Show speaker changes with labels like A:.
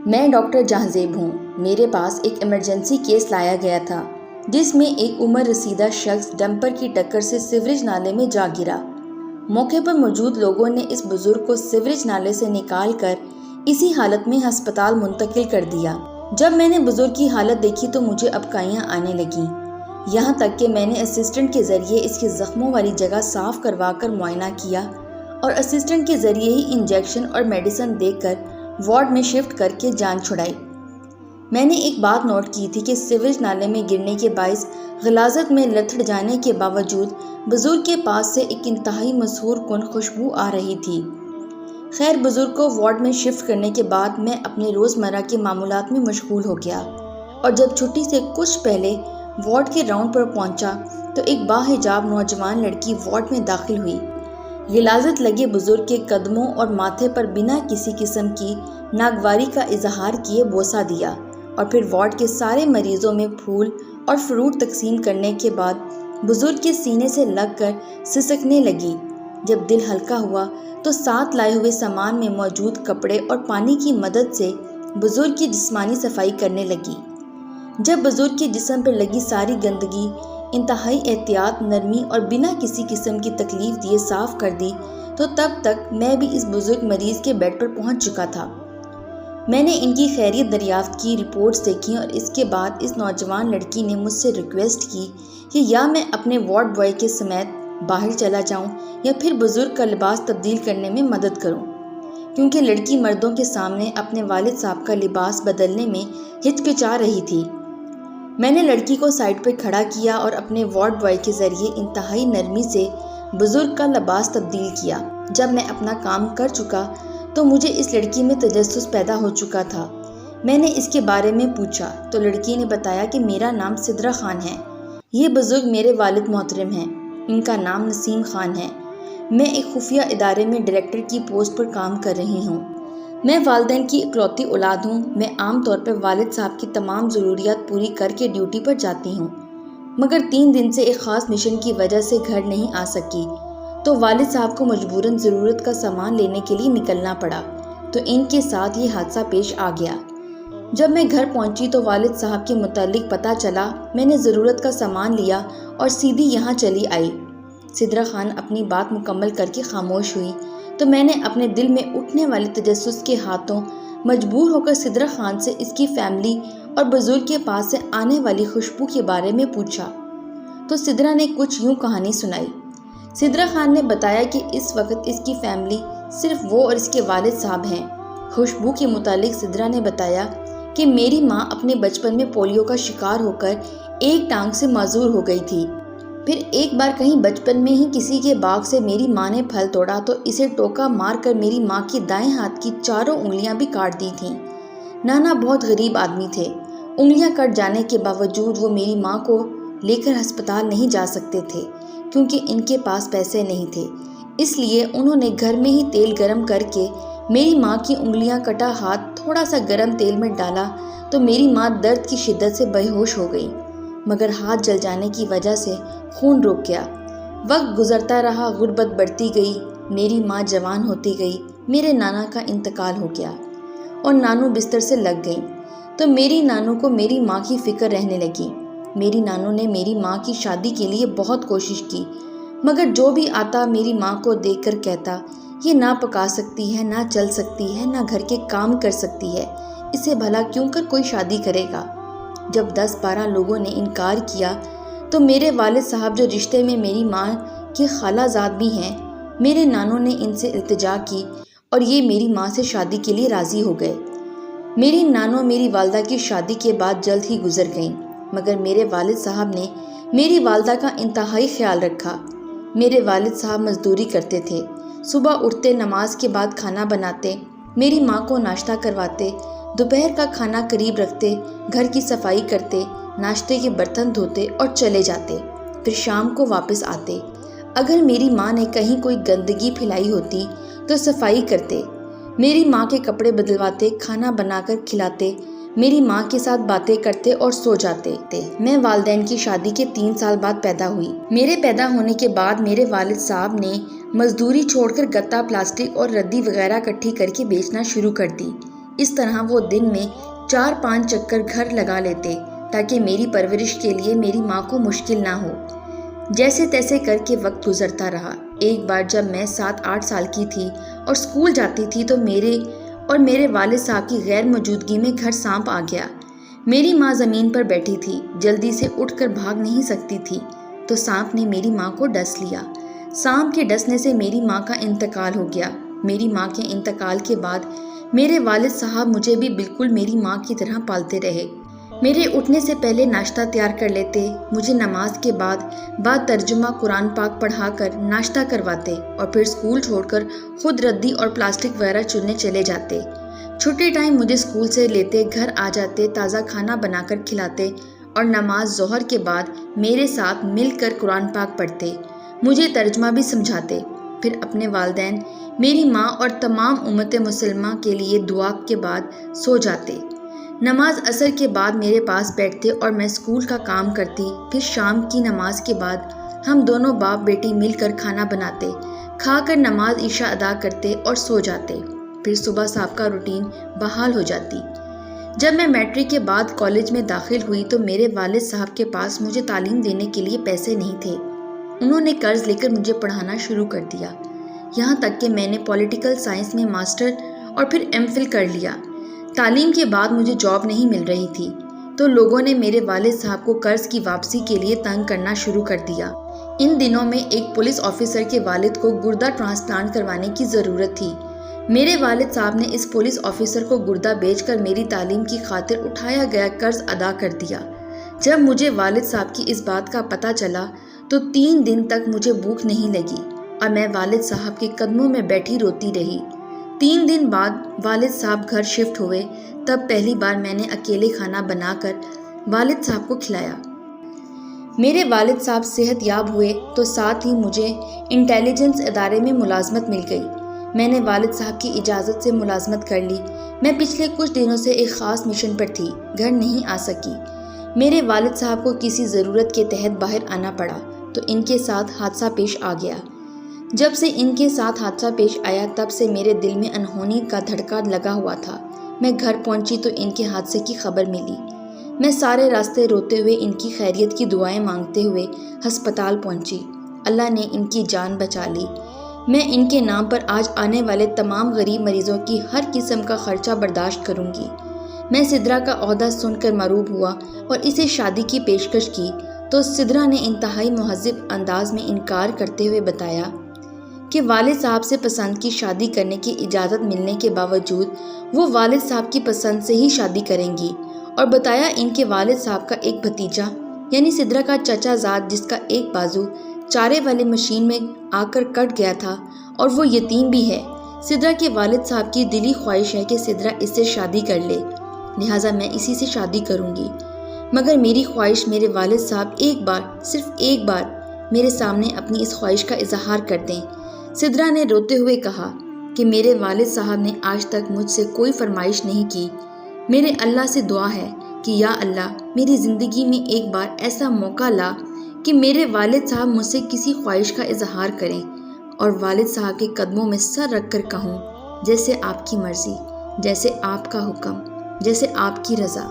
A: میں ڈاکٹر جہانزیب ہوں۔ میرے پاس ایک ایمرجنسی کیس لایا گیا تھا جس میں ایک عمر رسیدہ شخص ڈمپر کی ٹکر سے سیوریج نالے میں جا گرا۔ موقع پر موجود لوگوں نے اس بزرگ کو سیوریج نالے سے نکال کر اسی حالت میں ہسپتال منتقل کر دیا۔ جب میں نے بزرگ کی حالت دیکھی تو مجھے ابکائیاں آنے لگیں، یہاں تک کہ میں نے اسسٹنٹ کے ذریعے اس کے زخموں والی جگہ صاف کروا کر معائنہ کیا اور اسسٹنٹ کے ذریعے ہی انجیکشن اور میڈیسن دے کر وارڈ میں شفٹ کر کے جان چھڑائی۔ میں نے ایک بات نوٹ کی تھی کہ سیوریج نالے میں گرنے کے باعث غلاظت میں لتھڑ جانے کے باوجود بزرگ کے پاس سے ایک انتہائی مسحور کن خوشبو آ رہی تھی۔ خیر، بزرگ کو وارڈ میں شفٹ کرنے کے بعد میں اپنے روزمرہ کے معمولات میں مشغول ہو گیا اور جب چھٹی سے کچھ پہلے وارڈ کے راؤنڈ پر پہنچا تو ایک باحجاب نوجوان لڑکی وارڈ میں داخل ہوئی۔ غلاظت لگے بزرگ کے قدموں اور ماتھے پر بنا کسی قسم کی ناگواری کا اظہار کیے بوسہ دیا اور پھر وارڈ کے سارے مریضوں میں پھول اور فروٹ تقسیم کرنے کے بعد بزرگ کے سینے سے لگ کر سسکنے لگی۔ جب دل ہلکا ہوا تو ساتھ لائے ہوئے سامان میں موجود کپڑے اور پانی کی مدد سے بزرگ کی جسمانی صفائی کرنے لگی۔ جب بزرگ کے جسم پر لگی ساری گندگی انتہائی احتیاط، نرمی اور بنا کسی قسم کی تکلیف دیے صاف کر دی تو تب تک میں بھی اس بزرگ مریض کے بیڈ پر پہنچ چکا تھا۔ میں نے ان کی خیریت دریافت کی، رپورٹس دیکھی اور اس کے بعد اس نوجوان لڑکی نے مجھ سے ریکویسٹ کی کہ یا میں اپنے وارڈ بوائے کے سمیت باہر چلا جاؤں یا پھر بزرگ کا لباس تبدیل کرنے میں مدد کروں، کیونکہ لڑکی مردوں کے سامنے اپنے والد صاحب کا لباس بدلنے میں ہچکچا رہی تھی۔ میں نے لڑکی کو سائڈ پہ کھڑا کیا اور اپنے وارڈ بوائے کے ذریعے انتہائی نرمی سے بزرگ کا لباس تبدیل کیا۔ جب میں اپنا کام کر چکا تو مجھے اس لڑکی میں تجسس پیدا ہو چکا تھا۔ میں نے اس کے بارے میں پوچھا تو لڑکی نے بتایا کہ میرا نام سدرہ خان ہے، یہ بزرگ میرے والد محترم ہیں، ان کا نام نسیم خان ہے، میں ایک خفیہ ادارے میں ڈائریکٹر کی پوسٹ پر کام کر رہی ہوں، میں والدین کی اکلوتی اولاد ہوں، میں عام طور پر والد صاحب کی تمام ضروریات پوری کر کے ڈیوٹی پر جاتی ہوں، مگر 3 دن سے ایک خاص مشن کی وجہ سے گھر نہیں آ سکی تو والد صاحب کو مجبوراً ضرورت کا سامان لینے کے لیے نکلنا پڑا تو ان کے ساتھ یہ حادثہ پیش آ گیا۔ جب میں گھر پہنچی تو والد صاحب کے متعلق پتہ چلا، میں نے ضرورت کا سامان لیا اور سیدھی یہاں چلی آئی۔ سدرہ خان اپنی بات مکمل کر کے خاموش ہوئی تو میں نے اپنے دل میں اٹھنے والے تجسس کے ہاتھوں مجبور ہو کر سدرہ خان سے اس کی فیملی اور بزرگ کے پاس سے آنے والی خوشبو کے بارے میں پوچھا تو سدرہ نے کچھ یوں کہانی سنائی۔ سدرہ خان نے بتایا کہ اس وقت اس کی فیملی صرف وہ اور اس کے والد صاحب ہیں۔ خوشبو کے متعلق سدرہ نے بتایا کہ میری ماں اپنے بچپن میں پولیو کا شکار ہو کر ایک ٹانگ سے معذور ہو گئی تھی، پھر ایک بار کہیں بچپن میں ہی کسی کے باغ سے میری ماں نے پھل توڑا تو اسے ٹوکا مار کر میری ماں کی دائیں ہاتھ کی 4 انگلیاں بھی کاٹ دی تھیں۔ نانا بہت غریب آدمی تھے، انگلیاں کٹ جانے کے باوجود وہ میری ماں کو لے کر ہسپتال نہیں جا سکتے تھے کیونکہ ان کے پاس پیسے نہیں تھے، اس لیے انہوں نے گھر میں ہی تیل گرم کر کے میری ماں کی انگلیاں کٹا ہاتھ تھوڑا سا گرم تیل میں ڈالا تو میری ماں درد کی شدت سے بے ہوش ہو گئی، مگر ہاتھ جل جانے کی وجہ سے خون رک گیا۔ وقت گزرتا رہا، غربت بڑھتی گئی، میری ماں جوان ہوتی گئی، میرے نانا کا انتقال ہو گیا اور نانو بستر سے لگ گئی تو میری نانو کو میری ماں کی فکر رہنے لگی۔ میری نانو نے میری ماں کی شادی کے لیے بہت کوشش کی، مگر جو بھی آتا میری ماں کو دیکھ کر کہتا یہ نہ پکا سکتی ہے، نہ چل سکتی ہے، نہ گھر کے کام کر سکتی ہے، اسے بھلا کیوں کر کوئی شادی کرے گا۔ جب 10-12 لوگوں نے انکار کیا تو میرے والد صاحب جو رشتے میں میری ماں کی خالہ زاد بھی ہیں، میرے نانو نے ان سے التجا کی اور یہ میری ماں سے شادی کے لیے راضی ہو گئے۔ میری نانو میری والدہ کی شادی کے بعد جلد ہی گزر گئیں، مگر میرے والد صاحب نے میری والدہ کا انتہائی خیال رکھا۔ میرے والد صاحب مزدوری کرتے تھے، صبح اٹھتے، نماز کے بعد کھانا بناتے، میری ماں کو ناشتہ کرواتے، دوپہر کا کھانا قریب رکھتے، گھر کی صفائی کرتے، ناشتے کے برتن دھوتے اور چلے جاتے، پھر شام کو واپس آتے۔ اگر میری ماں نے کہیں کوئی گندگی پھیلائی ہوتی تو صفائی کرتے، میری ماں کے کپڑے بدلواتے، کھانا بنا کر کھلاتے، میری ماں کے ساتھ باتیں کرتے اور سو جاتے۔ میں والدین کی شادی کے 3 سال بعد پیدا ہوئی۔ میرے پیدا ہونے کے بعد میرے والد صاحب نے مزدوری چھوڑ کر گتا، پلاسٹک اور ردی وغیرہ اکٹھی کر کے بیچنا شروع کر دی۔ اس طرح وہ دن میں 4-5 چکر گھر لگا لیتے تاکہ میری پرورش کے لیے میری ماں کو مشکل نہ ہو۔ جیسے تیسے کر کے وقت گزرتا رہا۔ ایک بار جب میں 7-8 سال کی تھی اور اسکول جاتی تھی تو میرے والد صاحب کی غیر موجودگی میں گھر سانپ آ گیا۔ میری ماں زمین پر بیٹھی تھی، جلدی سے اٹھ کر بھاگ نہیں سکتی تھی، تو سانپ نے میری ماں کو ڈس لیا۔ سانپ کے ڈسنے سے میری ماں کا انتقال ہو گیا۔ میری ماں کے انتقال کے بعد میرے والد صاحب مجھے بھی بالکل میری ماں کی طرح پالتے رہے۔ میرے اٹھنے سے پہلے ناشتہ تیار کر لیتے، مجھے نماز کے بعد ترجمہ قرآن پاک پڑھا کر ناشتہ کرواتے اور پھر اسکول چھوڑ کر خود ردی اور پلاسٹک وغیرہ چننے چلے جاتے۔ چھٹی ٹائم مجھے اسکول سے لیتے، گھر آ جاتے، تازہ کھانا بنا کر کھلاتے اور نماز ظہر کے بعد میرے ساتھ مل کر قرآن پاک پڑھتے، مجھے ترجمہ بھی سمجھاتے۔ پھر اپنے والدین، میری ماں اور تمام امت مسلمہ کے لیے دعا کے بعد سو جاتے۔ نماز عصر کے بعد میرے پاس بیٹھتے اور میں اسکول کا کام کرتی۔ پھر شام کی نماز کے بعد ہم دونوں باپ بیٹی مل کر کھانا بناتے، کھا کر نماز عشاء ادا کرتے اور سو جاتے۔ پھر صبح صاحب کا روٹین بحال ہو جاتی۔ جب میں میٹرک کے بعد کالج میں داخل ہوئی تو میرے والد صاحب کے پاس مجھے تعلیم دینے کے لیے پیسے نہیں تھے۔ انہوں نے قرض لے کر مجھے پڑھانا شروع کر دیا، یہاں تک کہ میں نے پولیٹیکل سائنس میں ماسٹر اور پھر ایم فل کر لیا۔ تعلیم کے بعد مجھے جاب نہیں مل رہی تھی تو لوگوں نے میرے والد صاحب کو قرض کی واپسی کے لیے تنگ کرنا شروع کر دیا۔ ان دنوں میں ایک پولیس آفیسر کے والد کو گردہ ٹرانسپلانٹ کروانے کی ضرورت تھی۔ میرے والد صاحب نے اس پولیس آفیسر کو گردہ بیچ کر میری تعلیم کی خاطر اٹھایا گیا قرض ادا کر دیا۔ جب مجھے والد صاحب کی اس بات کا پتہ چلا تو 3 دن تک مجھے بھوک نہیں لگی اور میں والد صاحب کے قدموں میں بیٹھی روتی رہی۔ 3 دن بعد والد صاحب گھر شفٹ ہوئے، تب پہلی بار میں نے اکیلے کھانا بنا کر والد صاحب کو کھلایا۔ میرے والد صاحب صحت یاب ہوئے تو ساتھ ہی مجھے انٹیلیجنس ادارے میں ملازمت مل گئی۔ میں نے والد صاحب کی اجازت سے ملازمت کر لی۔ میں پچھلے کچھ دنوں سے ایک خاص مشن پر تھی، گھر نہیں آ سکی۔ میرے والد صاحب کو کسی ضرورت کے تحت باہر آنا پڑا تو ان کے ساتھ حادثہ پیش آ گیا۔ جب سے ان کے ساتھ حادثہ پیش آیا تب سے میرے دل میں انہونی کا دھڑکا لگا ہوا تھا۔ میں گھر پہنچی تو ان کے حادثے کی خبر ملی۔ میں سارے راستے روتے ہوئے ان کی خیریت کی دعائیں مانگتے ہوئے ہسپتال پہنچی۔ اللہ نے ان کی جان بچا لی۔ میں ان کے نام پر آج آنے والے تمام غریب مریضوں کی ہر قسم کا خرچہ برداشت کروں گی۔ میں سدرا کا عہدہ سن کر مروب ہوا اور اسے شادی کی پیشکش کی تو سدرا نے انتہائی مہذب انداز میں انکار کرتے ہوئے بتایا کہ والد صاحب سے پسند کی شادی کرنے کی اجازت ملنے کے باوجود وہ والد صاحب کی پسند سے ہی شادی کریں گی، اور بتایا ان کے والد صاحب کا ایک بھتیجا یعنی سدرا کا چچا زاد جس کا ایک بازو چارے والی مشین میں آ کر کٹ گیا تھا اور وہ یتیم بھی ہے۔ سدرا کے والد صاحب کی دلی خواہش ہے کہ سدرا اس سے شادی کر لے، لہٰذا میں اسی سے شادی کروں گی، مگر میری خواہش میرے والد صاحب ایک بار، صرف ایک بار میرے سامنے اپنی اس خواہش کا اظہار کر دیں۔ سدرا نے روتے ہوئے کہا کہ میرے والد صاحب نے آج تک مجھ سے کوئی فرمائش نہیں کی۔ میرے اللہ سے دعا ہے کہ یا اللہ میری زندگی میں ایک بار ایسا موقع لا کہ میرے والد صاحب مجھ سے کسی خواہش کا اظہار کریں اور والد صاحب کے قدموں میں سر رکھ کر کہوں جیسے آپ کی مرضی، جیسے آپ کا حکم، جیسے آپ کی رضا۔